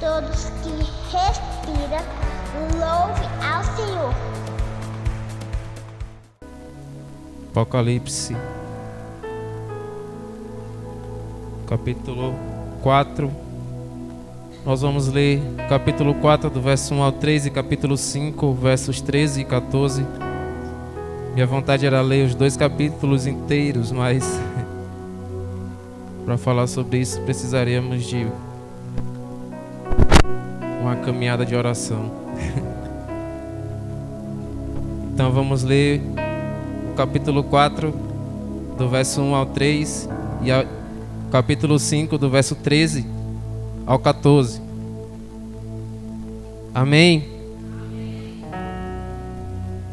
Todos que respiram, louve ao Senhor. Apocalipse, capítulo 4. Nós vamos ler capítulo 4, do verso 1 ao 3 e capítulo 5, versos 13 e 14. Minha vontade era ler os 2 capítulos inteiros, mas para falar sobre isso precisaríamos de uma caminhada de oração. Então vamos ler o capítulo 4, do verso 1 ao 3 e o capítulo 5, do verso 13 ao 14. Amém?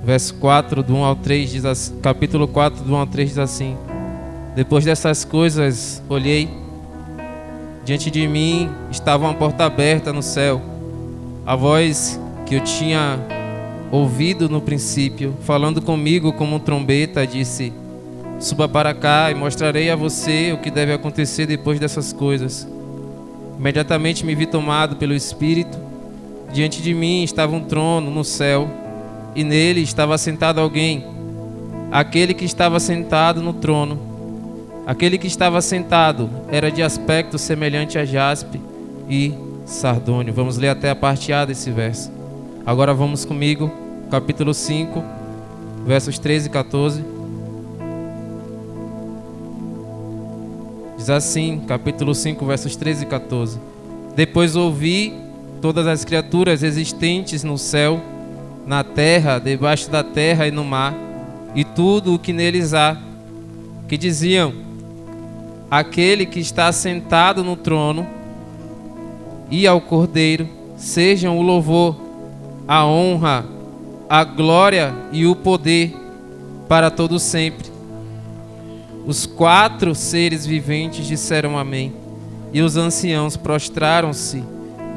Verso 4, do 1 ao 3, diz assim, capítulo 4, do 1 ao 3 diz assim: Depois dessas coisas, olhei, diante de mim estava uma porta aberta no céu. A voz que eu tinha ouvido no princípio, falando comigo como trombeta, disse: Suba para cá e mostrarei a você o que deve acontecer depois dessas coisas. Imediatamente me vi tomado pelo Espírito. Diante de mim estava um trono no céu, e nele estava sentado alguém. Aquele que estava sentado no trono, aquele que estava sentado era de aspecto semelhante a jaspe e sardônio. Vamos ler até a parte A desse verso. Agora vamos comigo, capítulo 5, versos 13 e 14. Diz assim, capítulo 5, versos 13 e 14: Depois ouvi todas as criaturas existentes no céu, na terra, debaixo da terra e no mar, e tudo o que neles há, que diziam: Aquele que está sentado no trono e ao Cordeiro sejam o louvor, a honra, a glória e o poder para todo sempre. Os 4 seres viventes disseram amém, e os anciãos prostraram-se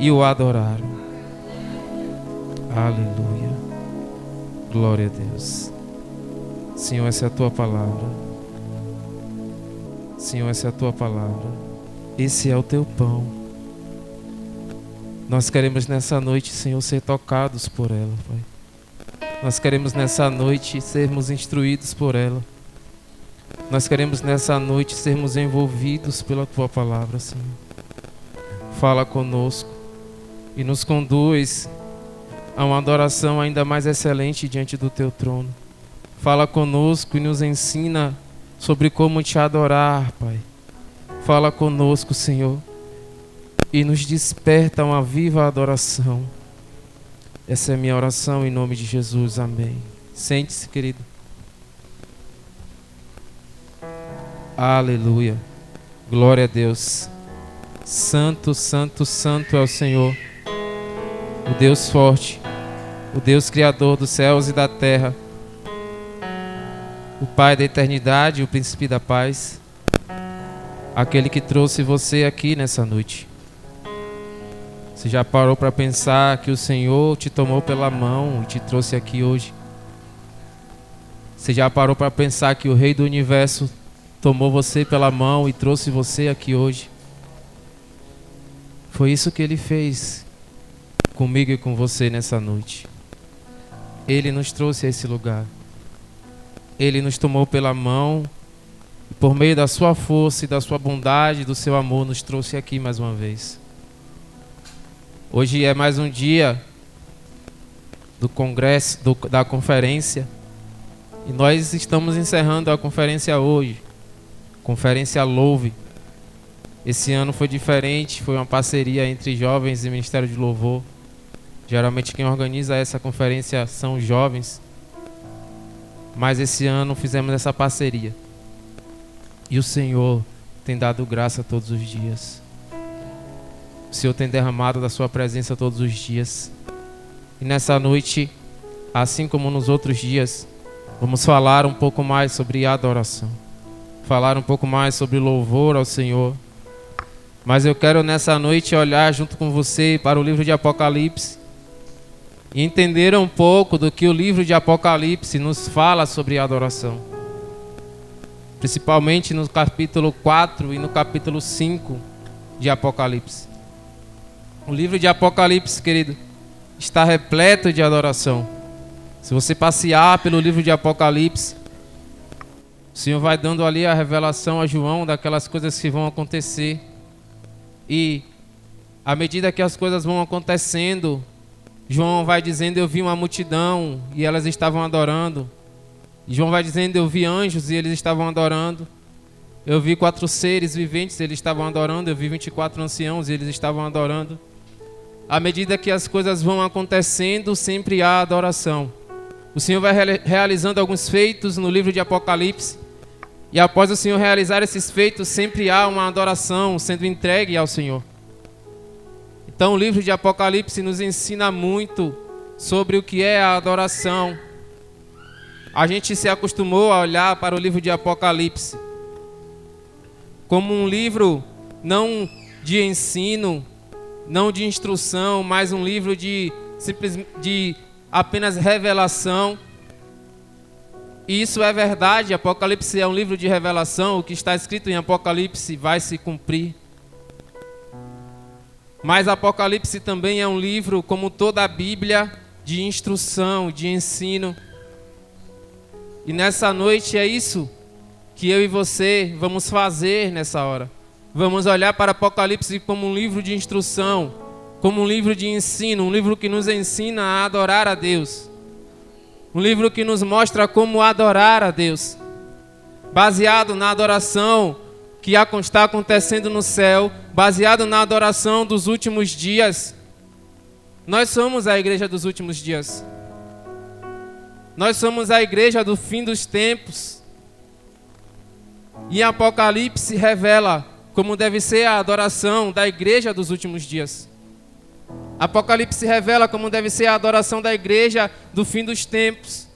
e o adoraram. Aleluia. Glória a Deus. Senhor, essa é a tua palavra. Senhor, essa é a tua palavra. Esse é o teu pão. Nós queremos nessa noite, Senhor, ser tocados por ela, Pai. Nós queremos nessa noite sermos instruídos por ela. Nós queremos nessa noite sermos envolvidos pela tua palavra, Senhor. Fala conosco e nos conduz a uma adoração ainda mais excelente diante do teu trono. Fala conosco e nos ensina sobre como te adorar, Pai. Fala conosco, Senhor, e nos desperta uma viva adoração. Essa é a minha oração em nome de Jesus. Amém. Sente-se, querido. Aleluia. Glória a Deus. Santo, santo, santo é o Senhor, o Deus forte, o Deus criador dos céus e da terra, o Pai da eternidade, o Príncipe da paz, aquele que trouxe você aqui nessa noite. Você já parou para pensar que o Senhor te tomou pela mão e te trouxe aqui hoje? Você já parou para pensar que o Rei do Universo tomou você pela mão e trouxe você aqui hoje? Foi isso que Ele fez comigo e com você nessa noite. Ele nos trouxe a esse lugar. Ele nos tomou pela mão e por meio da sua força e da sua bondade, do seu amor, nos trouxe aqui mais uma vez. Hoje é mais um dia do congresso, da conferência, e nós estamos encerrando a conferência hoje, Conferência Louve. Esse ano foi diferente, foi uma parceria entre jovens e Ministério de Louvor. Geralmente quem organiza essa conferência são os jovens, mas esse ano fizemos essa parceria. E o Senhor tem dado graça todos os dias. O Senhor tem derramado da sua presença todos os dias. E nessa noite, assim como nos outros dias, vamos falar um pouco mais sobre adoração. Falar um pouco mais sobre louvor ao Senhor. Mas eu quero nessa noite olhar junto com você para o livro de Apocalipse e entender um pouco do que o livro de Apocalipse nos fala sobre adoração. Principalmente no capítulo 4 e no capítulo 5 de Apocalipse, O livro de Apocalipse, querido, está repleto de adoração. Se você passear pelo livro de Apocalipse, o Senhor vai dando ali a revelação a João daquelas coisas que vão acontecer. E à medida que as coisas vão acontecendo, João vai dizendo: eu vi uma multidão e elas estavam adorando. João vai dizendo: eu vi anjos e eles estavam adorando. Eu vi 4 seres viventes e eles estavam adorando. Eu vi 24 anciãos e eles estavam adorando. À medida que as coisas vão acontecendo, sempre há adoração. O Senhor vai realizando alguns feitos no livro de Apocalipse. E após o Senhor realizar esses feitos, sempre há uma adoração sendo entregue ao Senhor. Então o livro de Apocalipse nos ensina muito sobre o que é a adoração. A gente se acostumou a olhar para o livro de Apocalipse como um livro não de ensino, não de instrução, mas um livro de apenas revelação. E isso é verdade, Apocalipse é um livro de revelação, o que está escrito em Apocalipse vai se cumprir. Mas Apocalipse também é um livro, como toda a Bíblia, de instrução, de ensino. E nessa noite é isso que eu e você vamos fazer nessa hora. Vamos olhar para Apocalipse como um livro de instrução, como um livro de ensino, um livro que nos ensina a adorar a Deus. Um livro que nos mostra como adorar a Deus, baseado na adoração que está acontecendo no céu, baseado na adoração dos últimos dias. Nós somos a igreja dos últimos dias. Nós somos a igreja do fim dos tempos. E Apocalipse revela como deve ser a adoração da igreja dos últimos dias. Apocalipse revela como deve ser a adoração da igreja do fim dos tempos.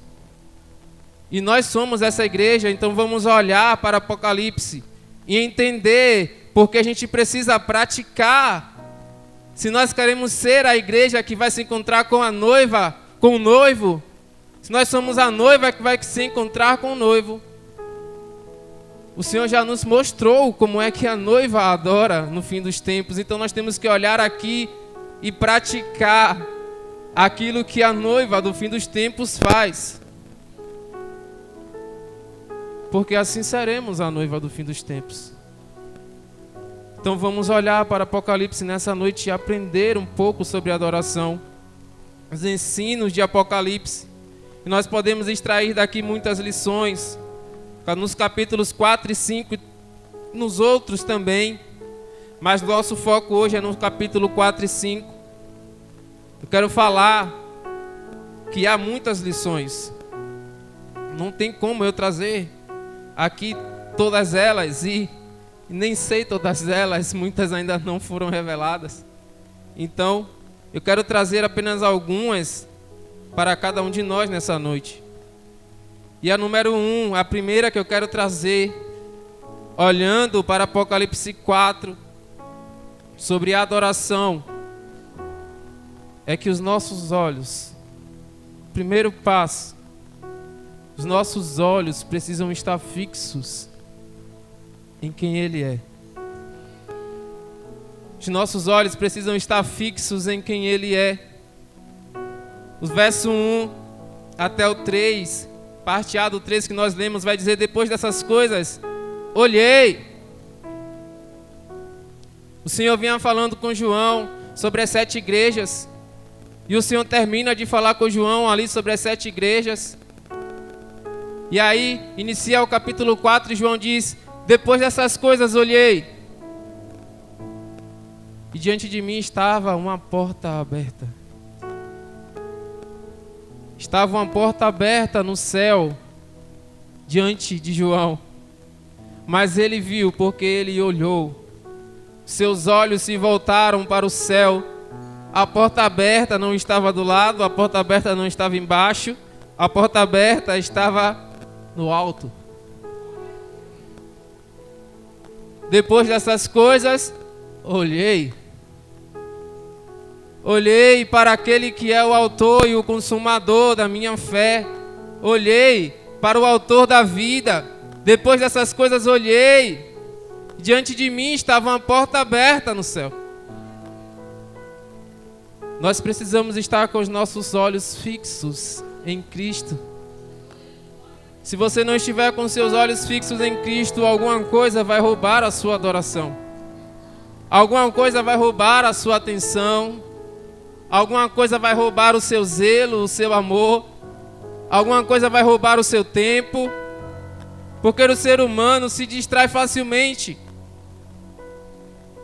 E nós somos essa igreja, então vamos olhar para Apocalipse e entender porque a gente precisa praticar. Se nós queremos ser a igreja que vai se encontrar com a noiva, com o noivo, se nós somos a noiva que vai se encontrar com o noivo, o Senhor já nos mostrou como é que a noiva adora no fim dos tempos. Então nós temos que olhar aqui e praticar aquilo que a noiva do fim dos tempos faz. Porque assim seremos a noiva do fim dos tempos. Então vamos olhar para Apocalipse nessa noite e aprender um pouco sobre adoração, os ensinos de Apocalipse. E nós podemos extrair daqui muitas lições, nos capítulos 4 e 5, nos outros também. Mas nosso foco hoje é no capítulo 4 e 5. Eu quero falar que há muitas lições. Não tem como eu trazer aqui todas elas e nem sei todas elas, muitas ainda não foram reveladas. Então, eu quero trazer apenas algumas para cada um de nós nessa noite. E a número 1, a primeira que eu quero trazer, olhando para Apocalipse 4, sobre a adoração, é que os nossos olhos, primeiro passo, os nossos olhos precisam estar fixos em quem Ele é. Os nossos olhos precisam estar fixos em quem Ele é. Os versos 1 até o 3, parte A do 3 que nós lemos, vai dizer: depois dessas coisas, olhei. O Senhor vinha falando com João sobre as 7 igrejas. E o Senhor termina de falar com João ali sobre as 7 igrejas. E aí, inicia o capítulo 4 e João diz: depois dessas coisas olhei. E diante de mim estava uma porta aberta. Estava uma porta aberta no céu, diante de João. Mas ele viu, porque ele olhou. Seus olhos se voltaram para o céu. A porta aberta não estava do lado, a porta aberta não estava embaixo, a porta aberta estava no alto. Depois dessas coisas, olhei. Olhei para aquele que é o autor e o consumador da minha fé. Olhei para o autor da vida. Depois dessas coisas, olhei. Diante de mim estava uma porta aberta no céu. Nós precisamos estar com os nossos olhos fixos em Cristo. Se você não estiver com seus olhos fixos em Cristo, alguma coisa vai roubar a sua adoração. Alguma coisa vai roubar a sua atenção. Alguma coisa vai roubar o seu zelo, o seu amor. Alguma coisa vai roubar o seu tempo. Porque o ser humano se distrai facilmente.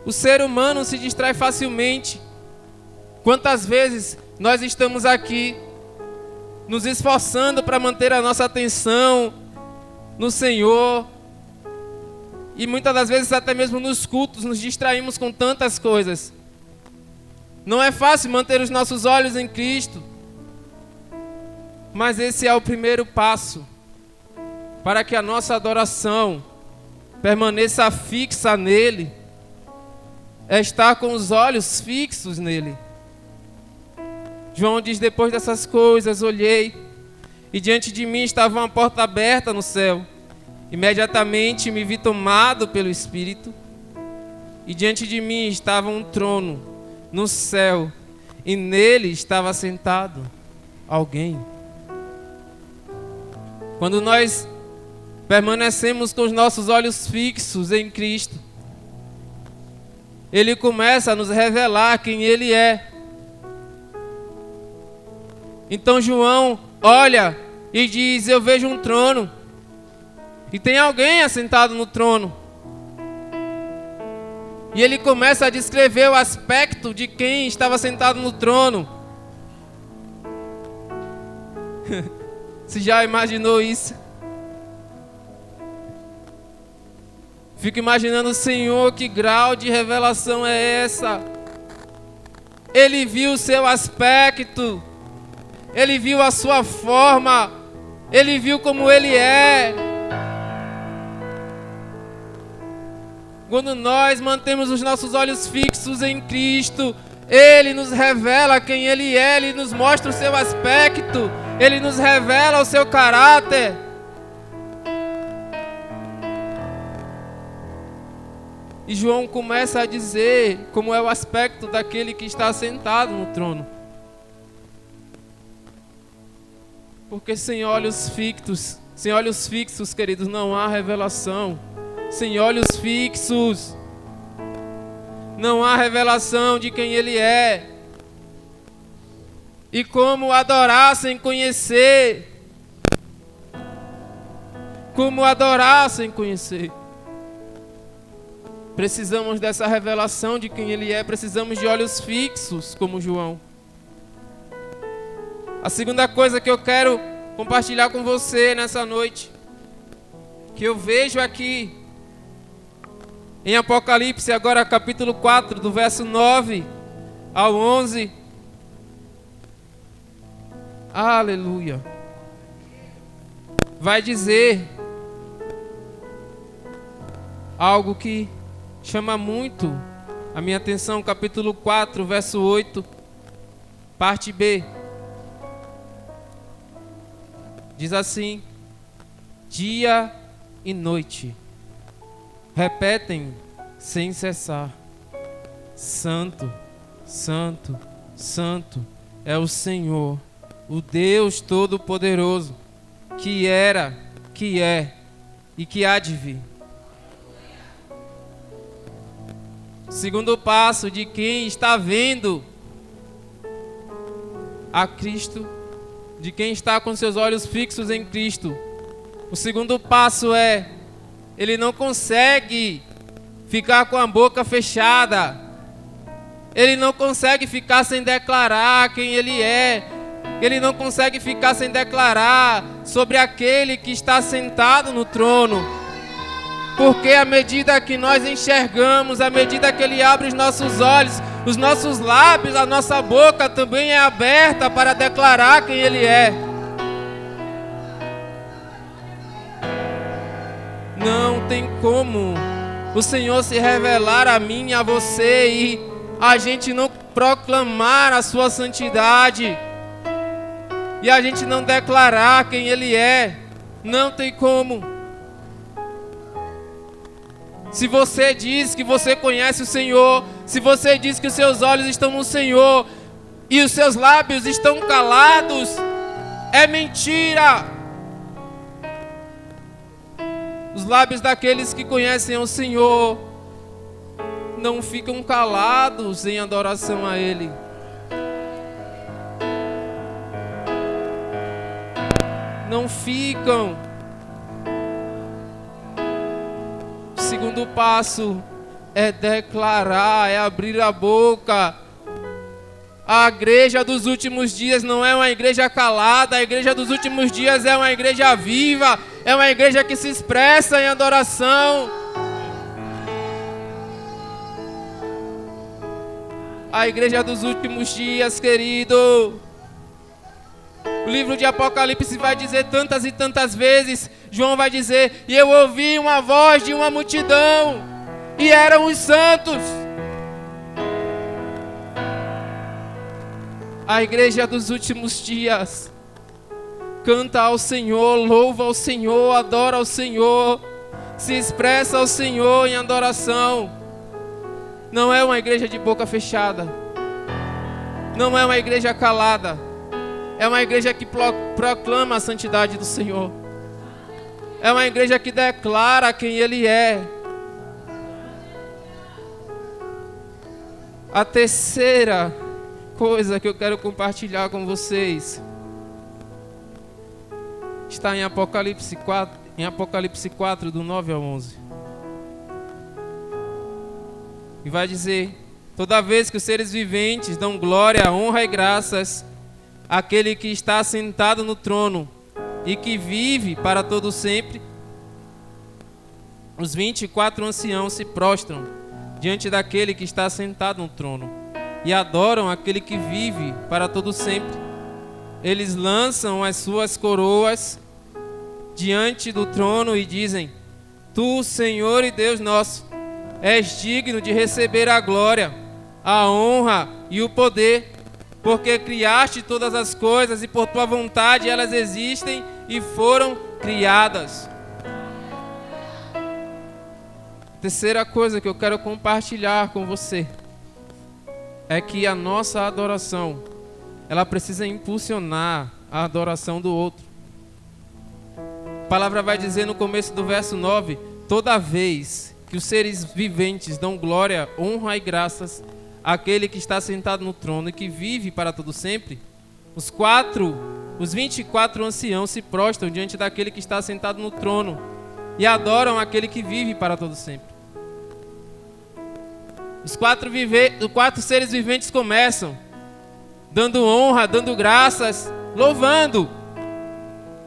O ser humano se distrai facilmente. Quantas vezes nós estamos aqui nos esforçando para manter a nossa atenção no Senhor, e muitas das vezes até mesmo nos cultos nos distraímos com tantas coisas. Não é fácil manter os nossos olhos em Cristo, mas esse é o primeiro passo para que a nossa adoração permaneça fixa nele, é estar com os olhos fixos nele. João diz: depois dessas coisas olhei, e diante de mim estava uma porta aberta no céu. Imediatamente me vi tomado pelo Espírito, e diante de mim estava um trono no céu, e nele estava sentado alguém. Quando nós permanecemos com os nossos olhos fixos em Cristo, Ele começa a nos revelar quem Ele é. Então João olha e diz: eu vejo um trono, e tem alguém assentado no trono. E ele começa a descrever o aspecto de quem estava sentado no trono. Você já imaginou isso? Fico imaginando: Senhor, que grau de revelação é essa? Ele viu o seu aspecto, ele viu a sua forma, ele viu como ele é. Quando nós mantemos os nossos olhos fixos em Cristo, Ele nos revela quem Ele é, Ele nos mostra o seu aspecto, Ele nos revela o seu caráter. E João começa a dizer como é o aspecto daquele que está sentado no trono. Porque sem olhos fixos, queridos, não há revelação. Sem olhos fixos, não há revelação de quem Ele é. E como adorar sem conhecer? Como adorar sem conhecer? Precisamos dessa revelação de quem Ele é. Precisamos de olhos fixos, como João. A segunda coisa que eu quero compartilhar com você nessa noite, que eu vejo aqui em Apocalipse, agora capítulo 4, do verso 9 ao 11. Aleluia. Vai dizer algo que chama muito a minha atenção. Capítulo 4, verso 8, parte B. Diz assim: dia e noite repetem sem cessar: Santo, Santo, Santo é o Senhor, o Deus Todo-Poderoso, que era, que é e que há de vir. Segundo passo de quem está vendo a Cristo, de quem está com seus olhos fixos em Cristo. O segundo passo é: ele não consegue ficar com a boca fechada. Ele não consegue ficar sem declarar quem Ele é. Ele não consegue ficar sem declarar sobre aquele que está sentado no trono. Porque à medida que nós enxergamos, à medida que Ele abre os nossos olhos, os nossos lábios, a nossa boca também é aberta para declarar quem Ele é. Não tem como o Senhor se revelar a mim e a você e a gente não proclamar a sua santidade e a gente não declarar quem Ele é. Não tem como. Se você diz que você conhece o Senhor, se você diz que os seus olhos estão no Senhor, e os seus lábios estão calados, é mentira. Os lábios daqueles que conhecem o Senhor não ficam calados em adoração a Ele. Não ficam. O segundo passo é declarar, é abrir a boca. A igreja dos últimos dias não é uma igreja calada, a igreja dos últimos dias é uma igreja viva, é uma igreja que se expressa em adoração. A igreja dos últimos dias, querido. O livro de Apocalipse vai dizer tantas e tantas vezes, João vai dizer, e eu ouvi uma voz de uma multidão, e eram os santos. A igreja dos últimos dias canta ao Senhor, louva ao Senhor, adora ao Senhor, se expressa ao Senhor em adoração. Não é uma igreja de boca fechada, não é uma igreja calada, é uma igreja que proclama a santidade do Senhor, é uma igreja que declara quem Ele é. A terceira coisa que eu quero compartilhar com vocês está em Apocalipse 4, do 9 ao 11. E vai dizer: toda vez que os seres viventes dão glória, honra e graças àquele que está sentado no trono e que vive para todo sempre, os 24 anciãos se prostram diante daquele que está sentado no trono e adoram aquele que vive para todo sempre. Eles lançam as suas coroas diante do trono e dizem: Tu, Senhor e Deus nosso, és digno de receber a glória, a honra e o poder, porque criaste todas as coisas e por tua vontade elas existem e foram criadas. Terceira coisa que eu quero compartilhar com você é que a nossa adoração, ela precisa impulsionar a adoração do outro. A palavra vai dizer no começo do verso 9: toda vez que os seres viventes dão glória, honra e graças àquele que está sentado no trono e que vive para todo sempre, os 24 anciãos se prostram diante daquele que está sentado no trono e adoram aquele que vive para todo sempre. Os quatro seres viventes começam dando honra, dando graças, louvando.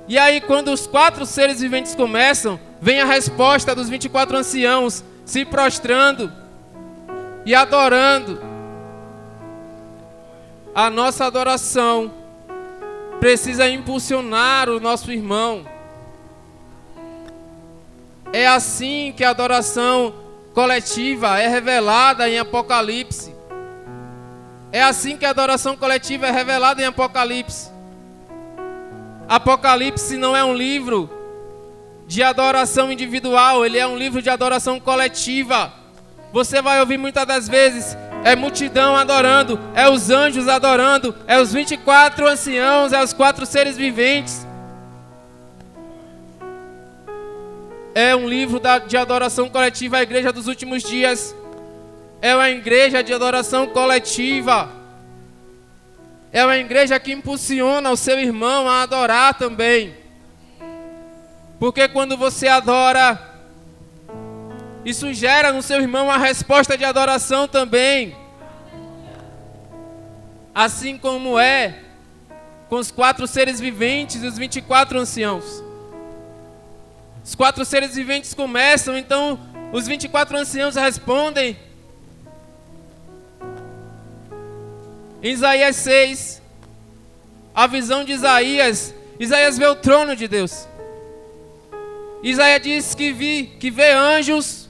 E aí, quando os 4 seres viventes começam, vem a resposta dos 24 anciãos se prostrando e adorando. A nossa adoração precisa impulsionar o nosso irmão. É assim que a adoração coletiva é revelada em Apocalipse. É assim que a adoração coletiva é revelada em Apocalipse. Apocalipse não é um livro de adoração individual, ele é um livro de adoração coletiva. Você vai ouvir muitas das vezes, é multidão adorando, é os anjos adorando, é os 24 anciãos, é os 4 seres viventes. É um livro de adoração coletiva, a igreja dos últimos dias. É uma igreja de adoração coletiva. É uma igreja que impulsiona o seu irmão a adorar também. Porque quando você adora, isso gera no seu irmão uma resposta de adoração também. Assim como é com os 4 seres viventes e os 24 anciãos. Os 4 seres viventes começam, então os 24 anciãos respondem. Em Isaías 6, a visão de Isaías vê o trono de Deus. Isaías diz que vê anjos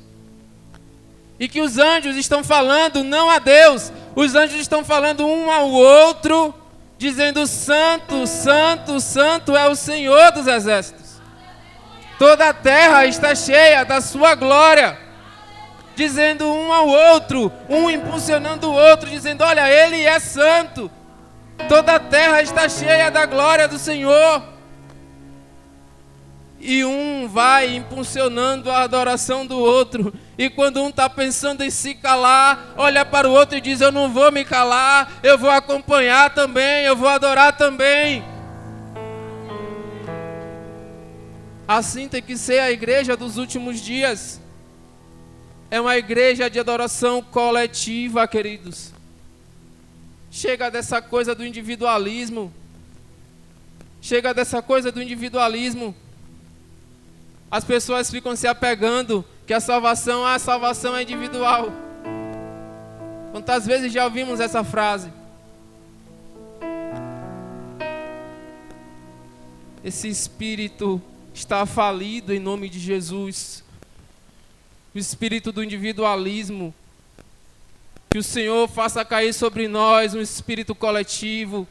e que os anjos estão falando não a Deus, os anjos estão falando um ao outro, dizendo: Santo, Santo, Santo é o Senhor dos exércitos. Toda a terra está cheia da sua glória. Dizendo um ao outro, um impulsionando o outro, dizendo: olha, Ele é santo. Toda a terra está cheia da glória do Senhor. E um vai impulsionando a adoração do outro. E quando um está pensando em se calar, olha para o outro e diz: eu não vou me calar, eu vou acompanhar também, eu vou adorar também. Assim tem que ser a igreja dos últimos dias. É uma igreja de adoração coletiva, queridos. Chega dessa coisa do individualismo. Chega dessa coisa do individualismo. As pessoas ficam se apegando que a salvação é individual. Quantas vezes já ouvimos essa frase? Esse espírito está falido em nome de Jesus. O espírito do individualismo. Que o Senhor faça cair sobre nós um espírito coletivo.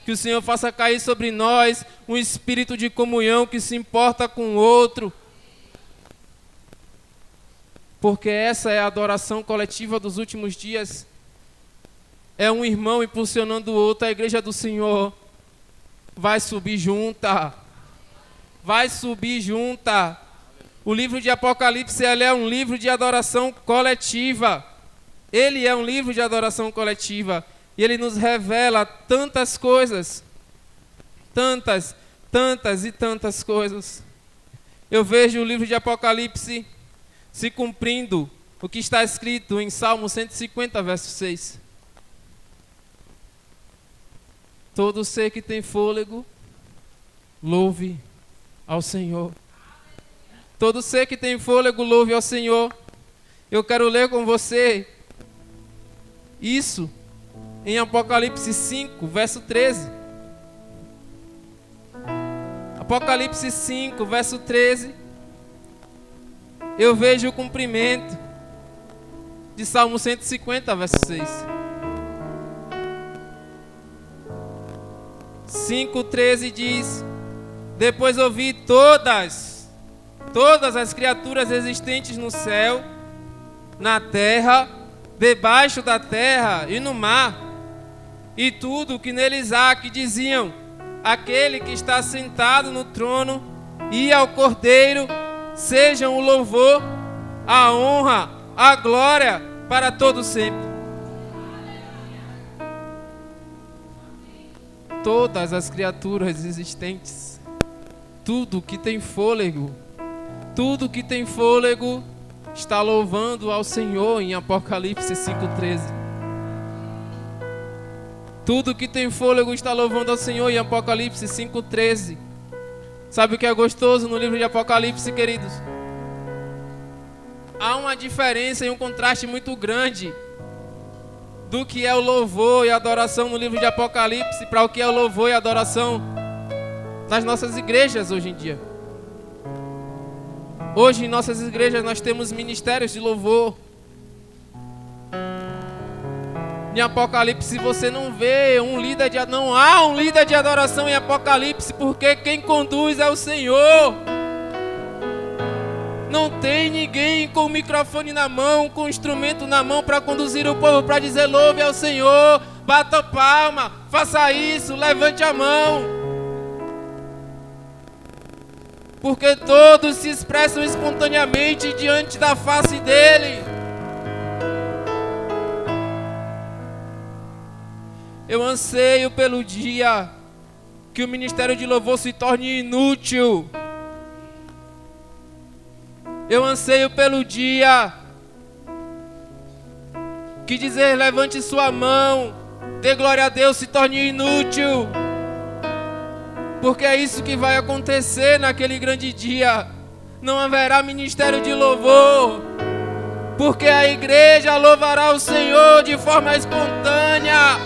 Que o Senhor faça cair sobre nós um espírito de comunhão que se importa com o outro. Porque essa é a adoração coletiva dos últimos dias. É um irmão impulsionando o outro. A igreja do Senhor vai subir junta. Vai subir junta. O livro de Apocalipse, ele é um livro de adoração coletiva. Ele é um livro de adoração coletiva. E ele nos revela tantas coisas. Tantas e tantas coisas. Eu vejo o livro de Apocalipse se cumprindo o que está escrito em Salmo 150, verso 6. Todo ser que tem fôlego, louve ao Senhor. Todo ser que tem fôlego, louve ao Senhor. Eu quero ler com você isso em Apocalipse 5, verso 13. Apocalipse 5, verso 13. Eu vejo o cumprimento de Salmo 150, verso 6. 5:13 diz: depois ouvi todas as criaturas existentes no céu, na terra, debaixo da terra e no mar, e tudo o que neles há, que diziam: aquele que está sentado no trono e ao Cordeiro sejam o louvor, a honra, a glória para todo sempre. Todas as criaturas existentes, tudo que tem fôlego, está louvando ao Senhor em Apocalipse 5:13. Tudo que tem fôlego está louvando ao Senhor em Apocalipse 5:13. Sabe o que é gostoso no livro de Apocalipse, queridos? Há uma diferença e um contraste muito grande do que é o louvor e a adoração no livro de Apocalipse para o que é o louvor e a adoração nas nossas igrejas hoje em dia. Hoje em nossas igrejas nós temos ministérios de louvor. Em Apocalipse você não vê não há um líder de adoração em Apocalipse, porque quem conduz é o Senhor. Não tem ninguém com o microfone na mão, com o instrumento na mão para conduzir o povo, para dizer: louve ao Senhor, bata palma, faça isso, levante a mão. Porque todos se expressam espontaneamente diante da face dele. Eu anseio pelo dia que o ministério de louvor se torne inútil. Eu anseio pelo dia que dizer levante sua mão, dê glória a Deus, se torne inútil. Porque é isso que vai acontecer naquele grande dia. Não haverá ministério de louvor, porque a igreja louvará o Senhor de forma espontânea.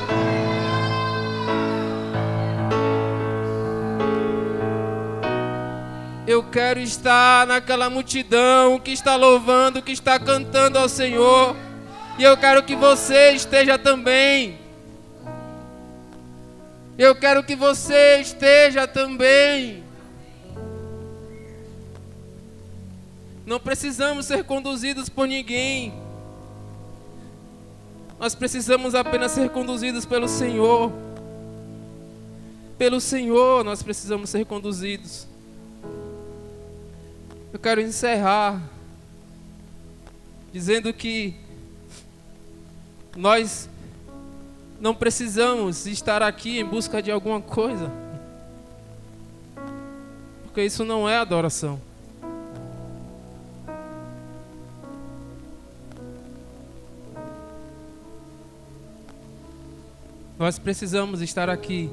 Eu quero estar naquela multidão que está louvando, que está cantando ao Senhor. E eu quero que você esteja também. Eu quero que você esteja também. Não precisamos ser conduzidos por ninguém. Nós precisamos apenas ser conduzidos pelo Senhor. Pelo Senhor nós precisamos ser conduzidos. Eu quero encerrar dizendo que nós não precisamos estar aqui em busca de alguma coisa, porque isso não é adoração. Nós precisamos estar aqui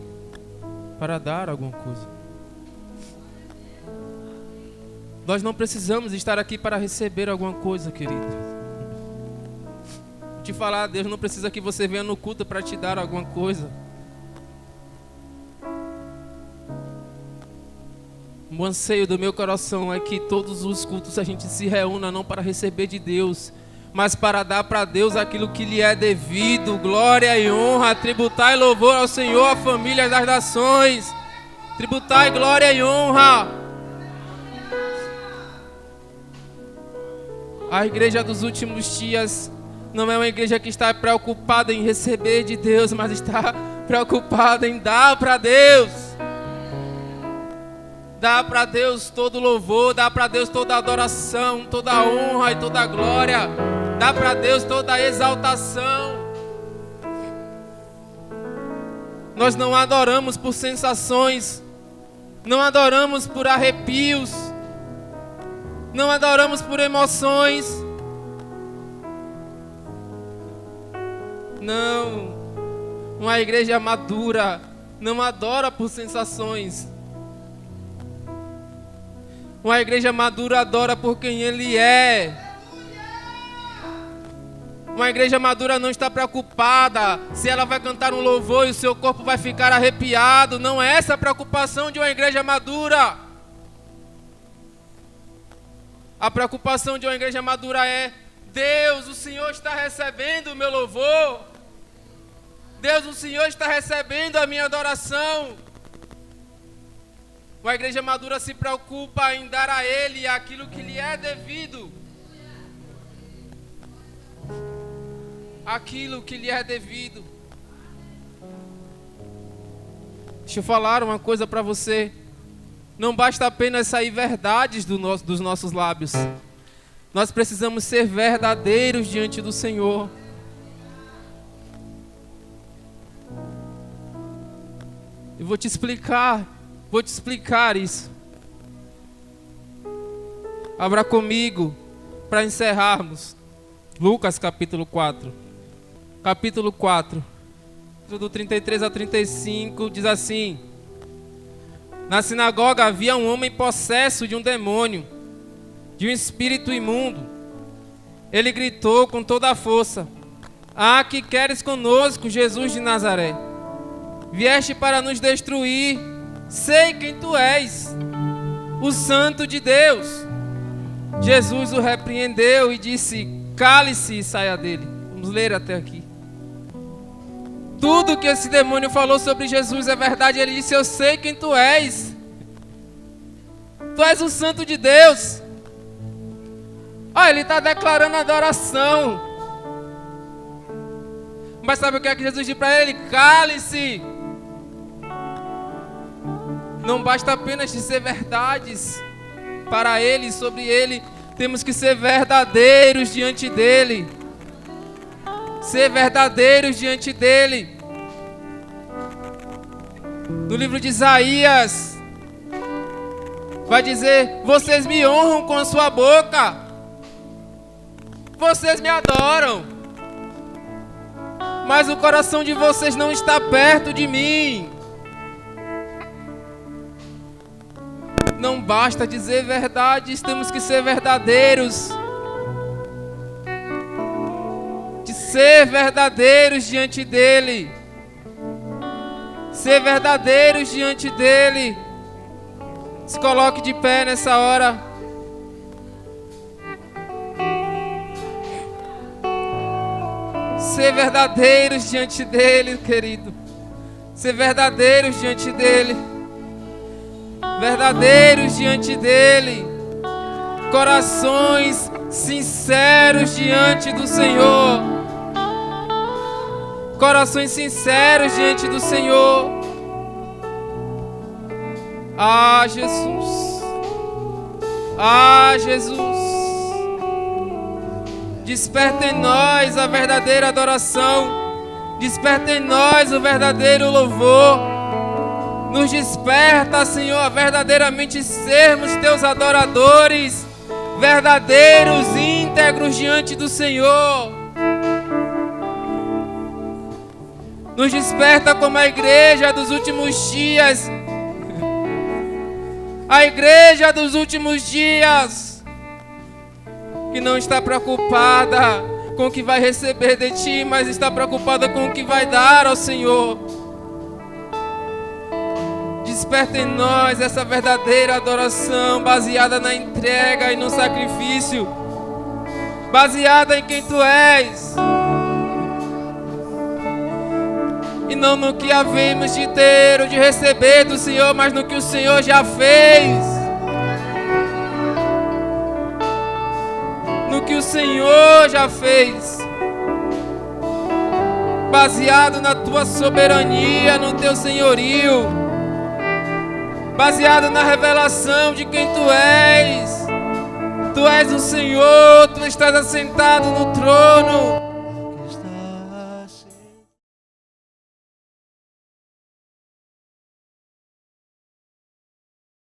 para dar alguma coisa. Nós não precisamos estar aqui para receber alguma coisa, querido. Vou te falar, Deus não precisa que você venha no culto para te dar alguma coisa. O anseio do meu coração é que todos os cultos a gente se reúna não para receber de Deus, mas para dar para Deus aquilo que lhe é devido, glória e honra, tributai louvor ao Senhor, a família das nações, tributai glória e honra. A igreja dos últimos dias não é uma igreja que está preocupada em receber de Deus, mas está preocupada em dar para Deus. Dá para Deus todo louvor, dá para Deus toda adoração, toda honra e toda glória. Dá para Deus toda a exaltação. Nós não adoramos por sensações, não adoramos por arrepios, não adoramos por emoções. Não, uma igreja madura não adora por sensações. Uma igreja madura adora por quem Ele é. Uma igreja madura não está preocupada se ela vai cantar um louvor e o seu corpo vai ficar arrepiado. Não é essa a preocupação de uma igreja madura. A preocupação de uma igreja madura é: Deus, o Senhor está recebendo o meu louvor. Deus, o Senhor está recebendo a minha adoração. Uma igreja madura se preocupa em dar a Ele aquilo que lhe é devido. Aquilo que lhe é devido. Deixa eu falar uma coisa para você. Não basta apenas sair verdades dos nossos lábios. Nós precisamos ser verdadeiros diante do Senhor. Eu vou te explicar isso. Abra comigo para encerrarmos. Lucas capítulo 4. Capítulo 4, do 33 a 35, diz assim: Na sinagoga havia um homem possesso de um demônio, de um espírito imundo. Ele gritou com toda a força: Ah, que queres conosco, Jesus de Nazaré? Vieste para nos destruir. Sei quem tu és, o Santo de Deus. Jesus o repreendeu e disse: Cale-se e saia dele. Vamos ler até aqui. Tudo que esse demônio falou sobre Jesus é verdade. Ele disse: Eu sei quem tu és. Tu és o Santo de Deus. Olha, ele está declarando adoração. Mas sabe o que é que Jesus disse para ele? Cale-se. Não basta apenas dizer verdades para ele, sobre ele. Temos que ser verdadeiros diante dele. Ser verdadeiros diante dele. No livro de Isaías vai dizer: Vocês me honram com a sua boca, vocês me adoram, mas o coração de vocês não está perto de mim. Não basta dizer verdades, temos que ser verdadeiros. Ser verdadeiros diante dele. Ser verdadeiros diante dele. Se coloque de pé nessa hora. Ser verdadeiros diante dele, querido. Ser verdadeiros diante dele. Verdadeiros diante dele. Corações sinceros diante do Senhor. Corações sinceros diante do Senhor. Ah, Jesus. Ah, Jesus. Desperta em nós a verdadeira adoração. Desperta em nós o verdadeiro louvor. Nos desperta, Senhor, a verdadeiramente sermos teus adoradores, verdadeiros, íntegros diante do Senhor. Nos desperta como a igreja dos últimos dias. A igreja dos últimos dias, que não está preocupada com o que vai receber de ti, mas está preocupada com o que vai dar ao Senhor. Desperta em nós essa verdadeira adoração, baseada na entrega e no sacrifício, baseada em quem tu és, e não no que havemos de ter ou de receber do Senhor, mas no que o Senhor já fez. No que o Senhor já fez. Baseado na tua soberania, no teu senhorio. Baseado na revelação de quem tu és. Tu és o Senhor, tu estás assentado no trono.